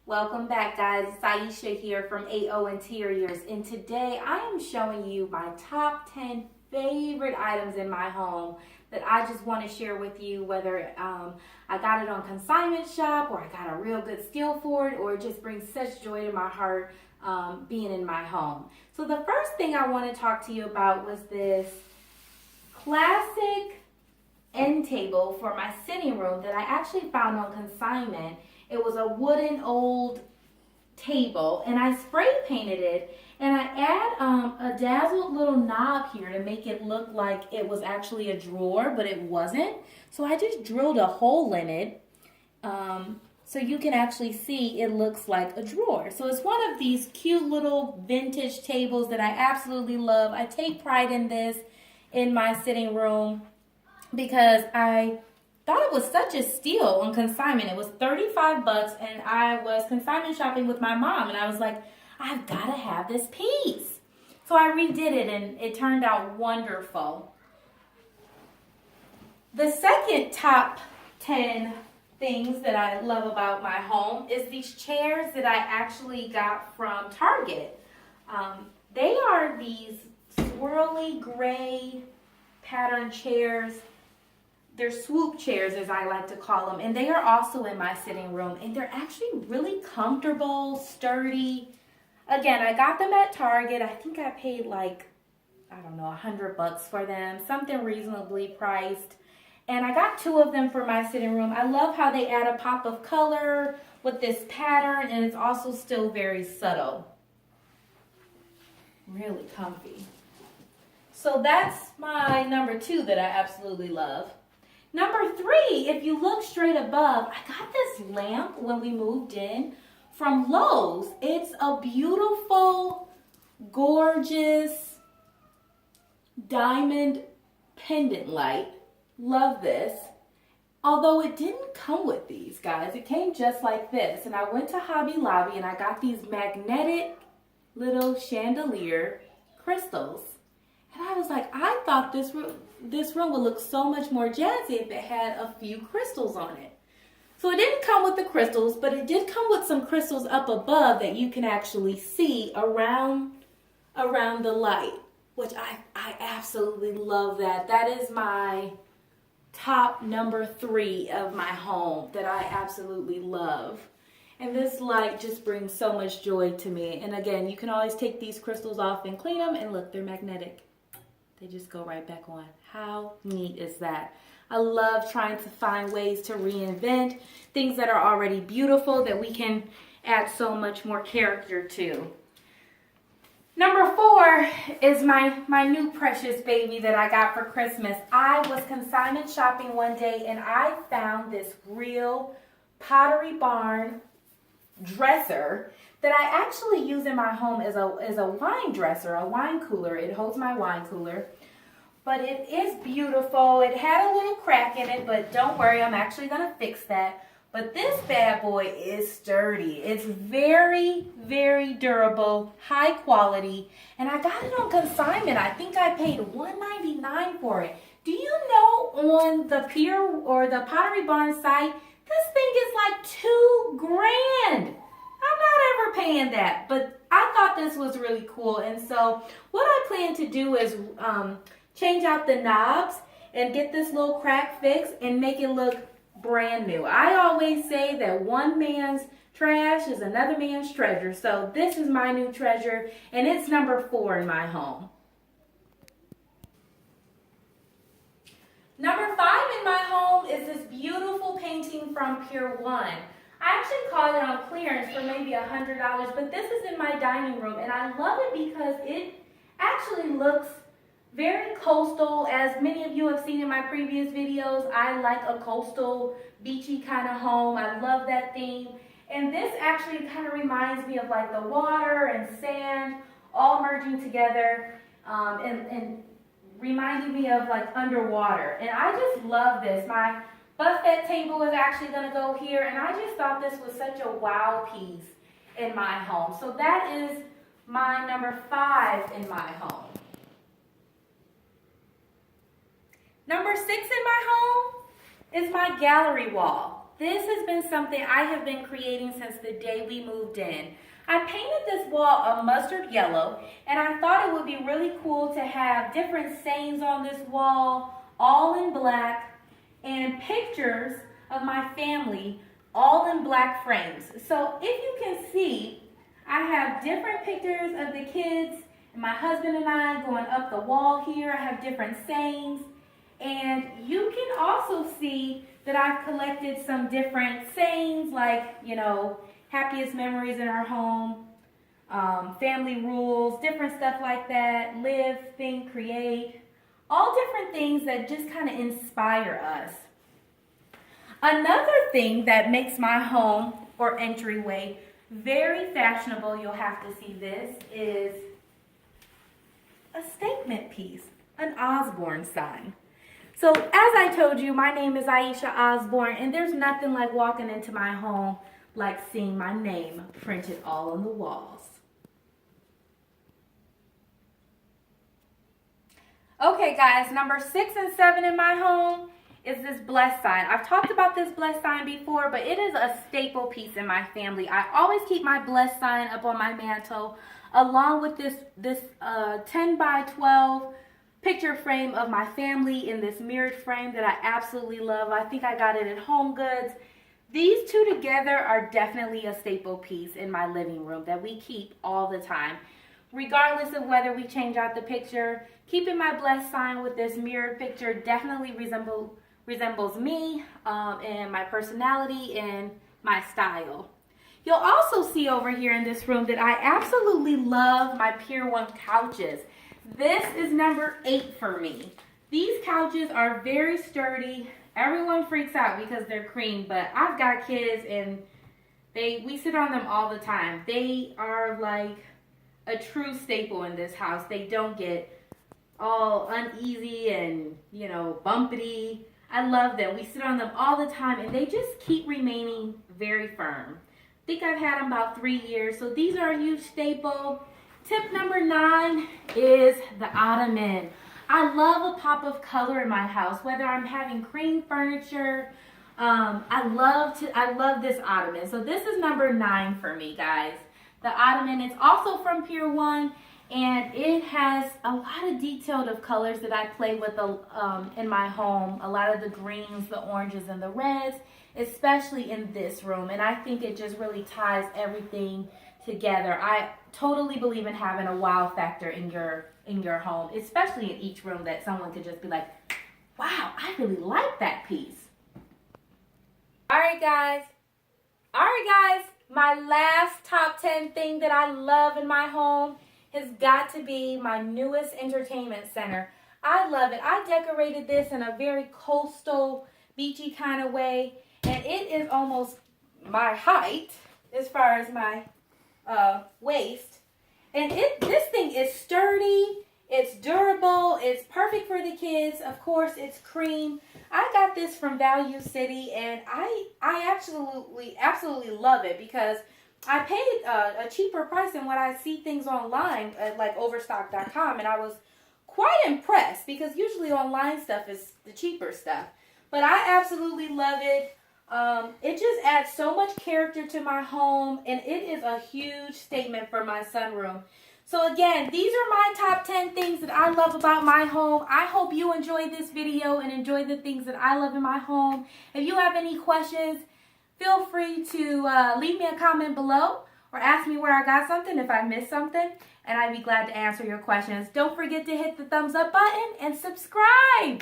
Welcome back, guys. It's Aisha here from AO Interiors, and today I am showing you my top 10 favorite items in my home that I just want to share with you, whether I got it on consignment shop or I got a real good steal for it, or it just brings such joy to my heart being in my home. So the first thing I want to talk to you about was this classic end table for my sitting room that I actually found on consignment. It was a wooden old table, and I spray painted it, and I add a dazzled little knob here to make it look like it was actually a drawer, but it wasn't. So I just drilled a hole in it so you can actually see it looks like a drawer. So it's one of these cute little vintage tables that I absolutely love. I take pride in this in my sitting room because I thought it was such a steal on consignment. It was 35 bucks, and I was consignment shopping with my mom, and I was like, I've got to have this piece. So I redid it, and it turned out wonderful. The second top 10 things that I love about my home is these chairs that I actually got from Target. They are these swirly gray pattern chairs. They're swoop chairs, as I like to call them, and they are also in my sitting room, and they're actually really comfortable, sturdy. Again, I got them at Target. I think I paid like, I don't know, 100 bucks for them, something reasonably priced. And I got 2 of them for my sitting room. I love how they add a pop of color with this pattern, and it's also still very subtle. Really comfy. So that's my number 2 that I absolutely love. Number 3, if you look straight above, I got this lamp when we moved in from Lowe's. It's a beautiful, gorgeous diamond pendant light. Love this. Although it didn't come with these, guys. It came just like this. And I went to Hobby Lobby and I got these magnetic little chandelier crystals. And I was like, I thought this room would look so much more jazzy if it had a few crystals on it. So it didn't come with the crystals, but it did come with some crystals up above that you can actually see around the light, which I absolutely love that. That is my top number 3 of my home that I absolutely love. And this light just brings so much joy to me. And again, you can always take these crystals off and clean them, and look, they're magnetic. They just go right back on. How neat is that? I love trying to find ways to reinvent things that are already beautiful that we can add so much more character to. Number 4 is my new precious baby that I got for Christmas. I was consignment shopping one day, and I found this real Pottery Barn dresser that I actually use in my home as a wine dresser, a wine cooler. It holds my wine cooler. But it is beautiful. It had a little crack in it, but don't worry, I'm actually going to fix that. But this bad boy is sturdy. It's very, very durable, high quality, and I got it on consignment. I think I paid $1.99 for it. Do you know on the Pier or the Pottery Barn site, this thing is like $2,000. I'm not ever paying that, but I thought this was really cool. And so what I plan to do is change out the knobs and get this little crack fixed and make it look brand new. I always say that one man's trash is another man's treasure. So this is my new treasure, and it's number 4 in my home. Number 5 in my home is this beautiful painting from Pier 1. I actually caught it on clearance for maybe $100, but this is in my dining room, and I love it because it actually looks very coastal. As many of you have seen in my previous videos, I like a coastal, beachy kind of home. I love that theme. And this actually kind of reminds me of like the water and sand all merging together and reminding me of like underwater. And I just love this. My buffet table is actually going to go here, and I just thought this was such a wow piece in my home. So that is my number 5 in my home. Number 6 in my home is my gallery wall. this has been something I have been creating since the day we moved in. I painted this wall a mustard yellow, and I thought it would be really cool to have different sayings on this wall, all in black, and pictures of my family, all in black frames. So if you can see, I have different pictures of the kids and my husband and I going up the wall here. I have different sayings. And you can also see that I've collected some different sayings like, you know, happiest memories in our home, family rules, different stuff like that, live, think, create, all different things that just kind of inspire us. Another thing that makes my home or entryway very fashionable, you'll have to see this, is a statement piece, an Osborne sign. So as I told you, my name is Aisha Osborne, and there's nothing like walking into my home like seeing my name printed all on the walls. Okay guys, number 6 and 7 in my home is this blessed sign. I've talked about this blessed sign before, but it is a staple piece in my family. I always keep my blessed sign up on my mantle, along with this 10 by 12 picture frame of my family in this mirrored frame that I absolutely love. I think I got it at Home Goods. These two together are definitely a staple piece in my living room that we keep all the time. Regardless of whether we change out the picture, keeping my blessed sign with this mirrored picture definitely resembles me and my personality and my style. You'll also see over here in this room that I absolutely love my Pier 1 couches. This is number 8 for me. These couches are very sturdy. Everyone freaks out because they're cream, but I've got kids and we sit on them all the time. They are like a true staple in this house. They don't get all uneasy and, you know, bumpity. I love them. We sit on them all the time and they just keep remaining very firm. I think I've had them about 3 years, so these are a huge staple. Tip number 9 is the ottoman. I love a pop of color in my house, whether I'm having cream furniture. I love this ottoman. So this is number 9 for me, guys. The ottoman is also from Pier 1, and it has a lot of detailed of colors that I play with in my home. A lot of the greens, the oranges, and the reds, especially in this room. And I think it just really ties everything together. I totally believe in having a wow factor in your home, especially in each room, that someone could just be like, wow, I really like that piece. All right, guys, my last top 10 thing that I love in my home has got to be my newest entertainment center. I love it. I decorated this in a very coastal, beachy kind of way, and it is almost my height as far as my waist. And this thing is sturdy, it's durable, it's perfect for the kids. Of course, it's cream. I got this from Value City, and I absolutely love it because I paid a cheaper price than what I see things online at like overstock.com, and I was quite impressed because usually online stuff is the cheaper stuff. But I absolutely love it. It just adds so much character to my home, and it is a huge statement for my sunroom. So again, these are my top 10 things that I love about my home. I hope you enjoyed this video and enjoy the things that I love in my home. If you have any questions, feel free to leave me a comment below or ask me where I got something if I missed something, and I'd be glad to answer your questions. Don't forget to hit the thumbs up button and subscribe.